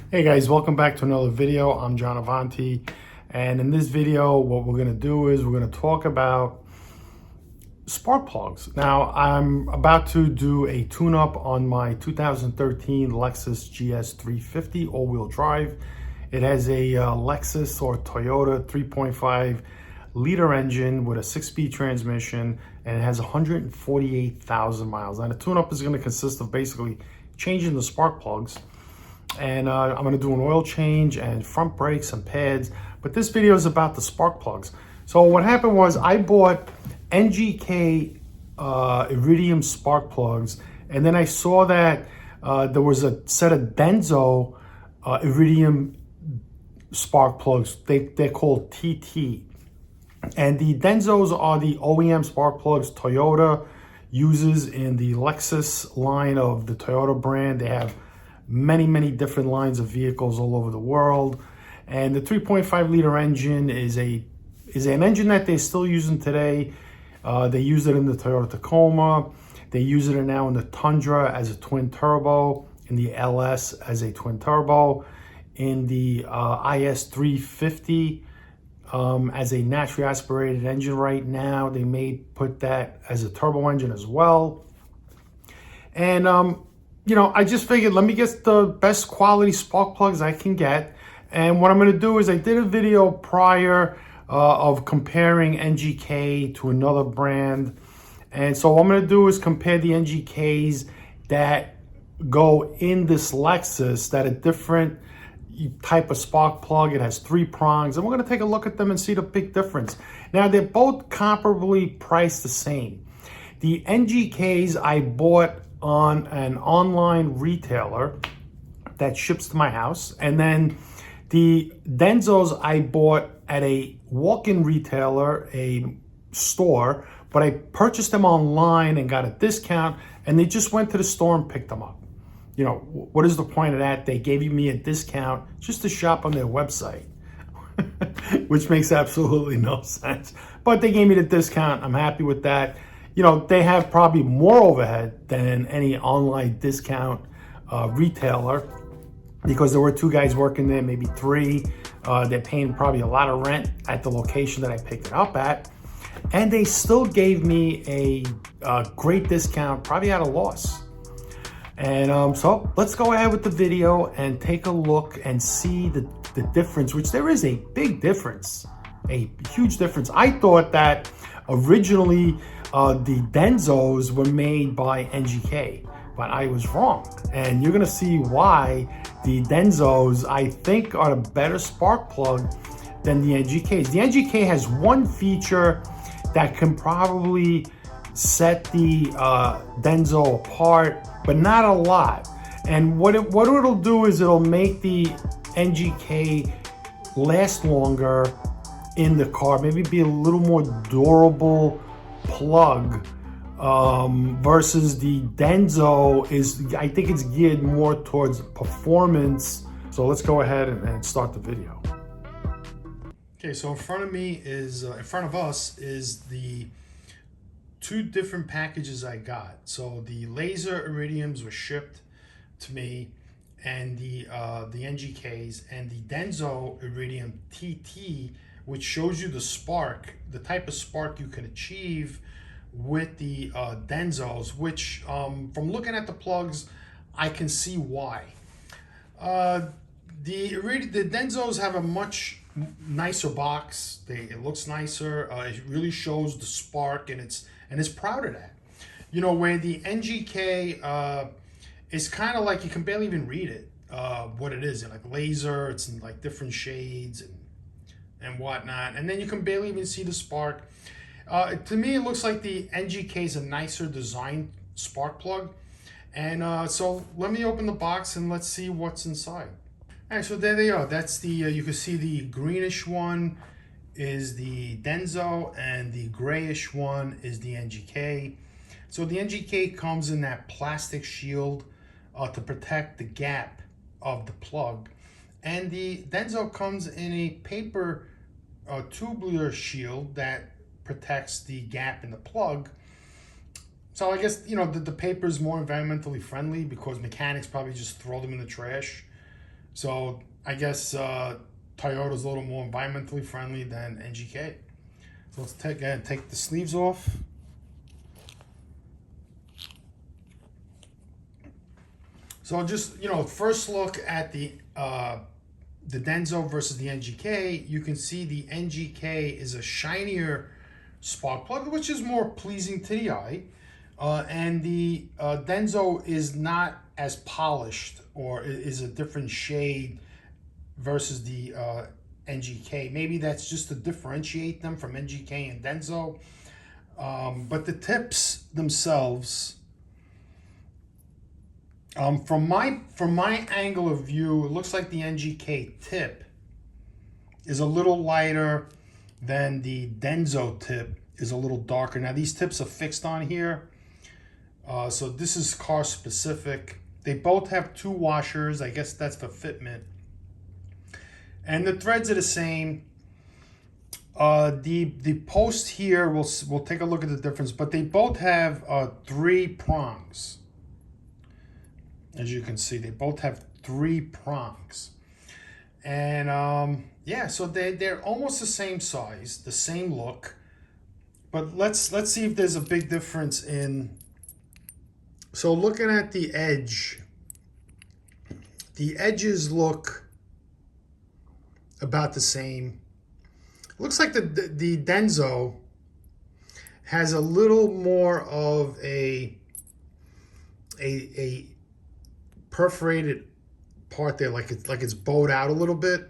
Hey guys, welcome back to another video. I'm JohnAvanti, and in this video what we're going to do is we're going to talk about spark plugs. Now I'm about to do a tune-up on my 2013 Lexus GS 350 all-wheel drive. It has a Lexus or Toyota 3.5 liter engine with a 6-speed transmission, and it has 148,000 miles. Now the tune-up is going to consist of basically changing the spark plugs, and I'm going to do an oil change and front brakes and pads, but this video is about the spark plugs. So what happened was I bought NGK iridium spark plugs, and then I saw that there was a set of Denzo iridium spark plugs. They're called TT, and the Denzos are the OEM spark plugs Toyota uses in the Lexus line of the Toyota brand. They have many different lines of vehicles all over the world, and the 3.5 liter engine is an engine that they're still using today. They use it in the Toyota Tacoma. They use it now in the Tundra as a twin turbo, in the LS as a twin turbo, in the IS 350 as a naturally aspirated engine right now. They may put that as a turbo engine as well. And you know, I just figured, let me get the best quality spark plugs I can get. And what I'm going to do is I did a video prior of comparing NGK to another brand. And so what I'm going to do is compare the NGKs that go in this Lexus, that a different type of spark plug. It has 3 prongs, and we're going to take a look at them and see the big difference. Now, they're both comparably priced the same. The NGKs I bought on an online retailer that ships to my house, and then the Denzos I bought at a walk-in retailer, a store, but I purchased them online and got a discount, and they just went to the store and picked them up. You know, what is the point of that? They gave me a discount just to shop on their website, which makes absolutely no sense. But they gave me the discount. I'm happy with that. You know, they have probably more overhead than any online discount retailer, because there were 2 guys working there, maybe 3. They're paying probably a lot of rent at the location that I picked it up at. And they still gave me a great discount, probably at a loss. And so let's go ahead with the video and take a look and see the difference, which there is a big difference, a huge difference. I thought that originally the Denzos were made by NGK, but I was wrong. And you're gonna see why the Denzos, I think, are a better spark plug than the NGKs. The NGK has one feature that can probably set the Denzo apart, but not a lot. And what it'll do is it'll make the NGK last longer in the car, maybe be a little more durable plug, versus the Denzo is, I think it's geared more towards performance. So let's go ahead and start the video. Okay, so in front of me is, in front of us is the 2 different packages I got. So the laser iridiums were shipped to me, and the NGKs, and the Denzo iridium TT, which shows you the spark, the type of spark you can achieve with the Denzos, which from looking at the plugs, I can see why. The Denzos have a much nicer box. It looks nicer. It really shows the spark, and it's proud of that. You know, where the NGK is kind of like, you can barely even read it, what it is. Like laser, it's in like different shades and whatnot, and then you can barely even see the spark. To me, it looks like the NGK is a nicer design spark plug. And so let me open the box and let's see what's inside. All right, so there they are. That's the, you can see the greenish one is the Denzo, and the grayish one is the NGK. So the NGK comes in that plastic shield to protect the gap of the plug. And the Denzo comes in a paper tubular shield that protects the gap in the plug. So I guess, you know, the paper is more environmentally friendly because mechanics probably just throw them in the trash. So I guess Toyota's a little more environmentally friendly than NGK. So let's take the sleeves off. So just, first look at the Denzo versus the NGK. You can see the NGK is a shinier spark plug, which is more pleasing to the eye. And the Denzo is not as polished, or is a different shade versus the NGK. Maybe that's just to differentiate them from NGK and Denzo. But the tips themselves, from my angle of view, it looks like the NGK tip is a little lighter than the Denzo tip is a little darker. Now these tips are fixed on here, so this is car specific. They both have 2 washers. I guess that's for fitment. And the threads are the same. The post here, we'll take a look at the difference, but they both have 3 prongs. As you can see, they both have 3 prongs. And yeah, so they're almost the same size, the same look. But let's see if there's a big difference in. So looking at the edge, the edges look about the same. Looks like the Denzo has a little more of a perforated part there, like it's bowed out a little bit,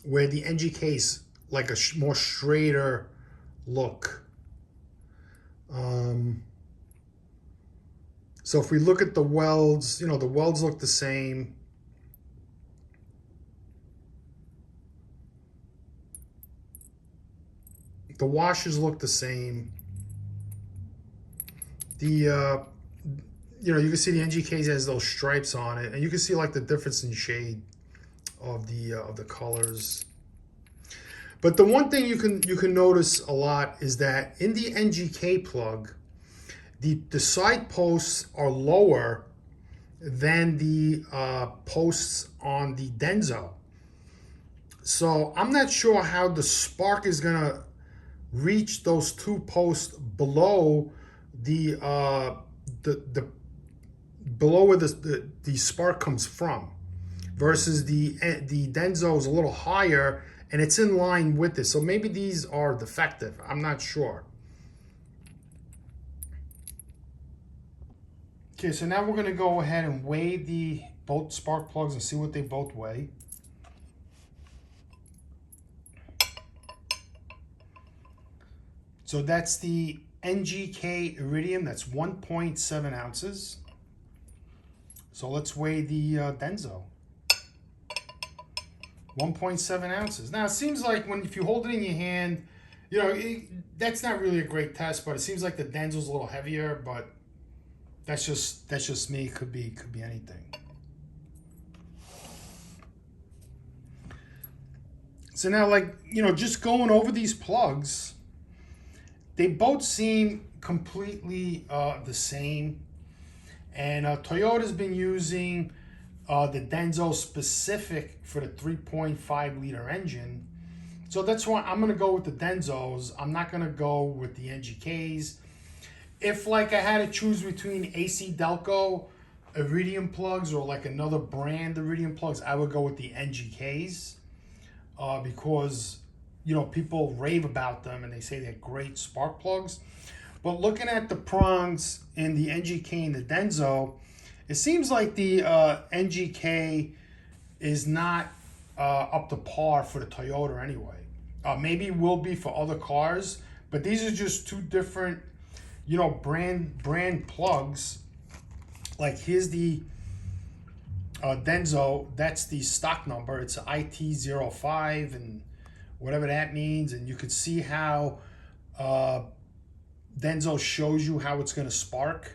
where the NGK's like a more straighter look. So if we look at the welds, the welds look the same. The washers look the same. The you can see the NGKs has those stripes on it, and you can see like the difference in shade of the colors. But the one thing you can notice a lot is that in the NGK plug, the side posts are lower than the posts on the Denzo. So I'm not sure how the spark is gonna reach those 2 posts below the below where the spark comes from, versus the Denzo is a little higher and it's in line with this. So maybe these are defective. I'm not sure. Okay, so now we're going to go ahead and weigh both spark plugs and see what they both weigh. So that's the NGK iridium. That's 1.7 ounces. So let's weigh the Denzo. 1.7 ounces. Now it seems like if you hold it in your hand, that's not really a great test, but it seems like the Denzo's a little heavier, but that's just me. Could be anything. So now, just going over these plugs, they both seem completely the same. And Toyota's been using the Denzo specific for the 3.5 liter engine. So that's why I'm going to go with the Denzos. I'm not going to go with the NGKs. If I had to choose between AC Delco iridium plugs or another brand iridium plugs, I would go with the NGKs because people rave about them and they say they're great spark plugs. But looking at the prongs in the NGK and the Denzo, it seems like the NGK is not up to par for the Toyota anyway. Maybe it will be for other cars, but these are just 2 different, brand plugs. Like here's the Denzo, that's the stock number. It's IT05 and whatever that means. And you can see how Denzo shows you how it's going to spark.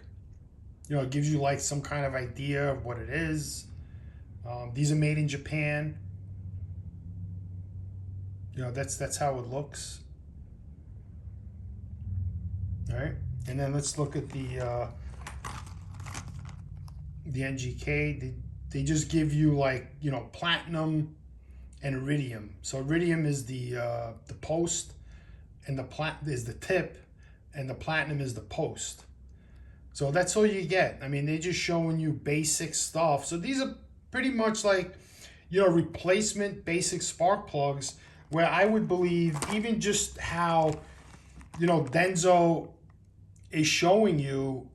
It gives you some kind of idea of what it is. These are made in Japan. That's how it looks. All right, and then let's look at the NGK. they just give you like, you know, platinum and iridium. So iridium is the post, and the plat is the tip, and the platinum is the post. So that's all you get. I mean, they're just showing you basic stuff. So these are pretty much like, you know, replacement basic spark plugs, where I would believe even just how, you know, Denzo is showing you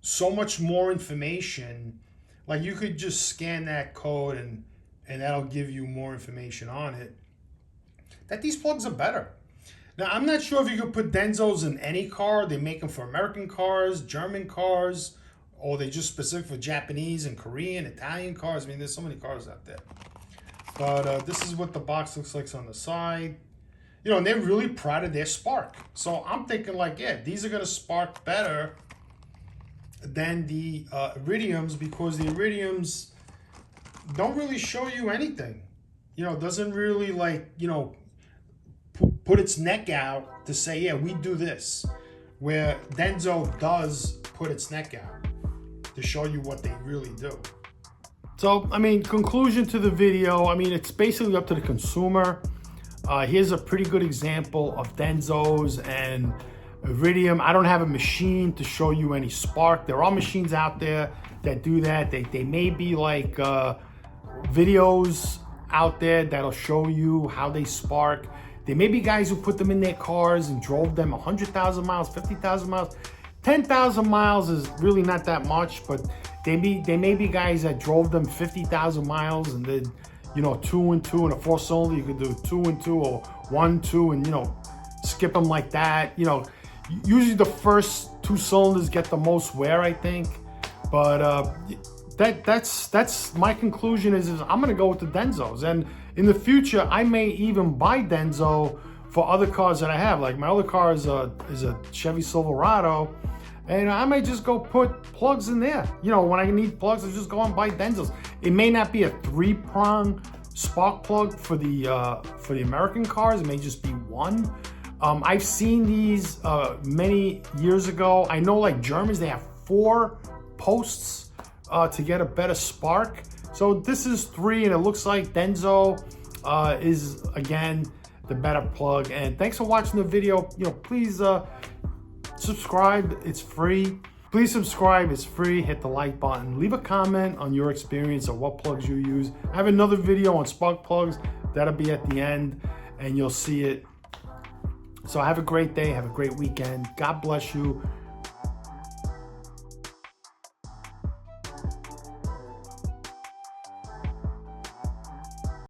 so much more information. Like you could just scan that code and that'll give you more information on it. That these plugs are better. Now, I'm not sure if you could put Denzos in any car. They make them for American cars, German cars, or they just specific for Japanese and Korean, Italian cars. I mean, there's so many cars out there. But this is what the box looks like on the side. You know, and they're really proud of their spark. So I'm thinking like, yeah, these are going to spark better than the iridiums, because the iridiums don't really show you anything. You know, it doesn't really like, you know, put its neck out to say, yeah, we do this. Where Denzo does put its neck out to show you what they really do. So, I mean, conclusion to the video, I mean, it's basically up to the consumer. Here's a pretty good example of Denzos and iridium. I don't have a machine to show you any spark. There are machines out there that do that. They may be like videos out there that'll show you how they spark. There may be guys who put them in their cars and drove them 100,000 miles, 50,000 miles. 10,000 miles is really not that much, but they may be guys that drove them 50,000 miles and did, you know, 2 and 2 in a 4-cylinder. You could do 2 and 2 or 1, 2 and, you know, skip them like that. You know, usually the first 2 cylinders get the most wear, I think. But that's my conclusion is I'm gonna go with the Denzos. And in the future, I may even buy Denzo for other cars that I have. Like my other car is a Chevy Silverado, and I may just go put plugs in there. You know, when I need plugs, I just go and buy Denzos. It may not be a 3-prong spark plug for the American cars. It may just be one. I've seen these many years ago. I know like Germans, they have 4 posts to get a better spark. So this is 3, and it looks like Denzo is again the better plug. And thanks for watching the video. You know, please subscribe. It's free. Please subscribe. It's free. Hit the like button. Leave a comment on your experience of what plugs you use. I have another video on spark plugs that'll be at the end, and you'll see it. So have a great day. Have a great weekend. God bless you.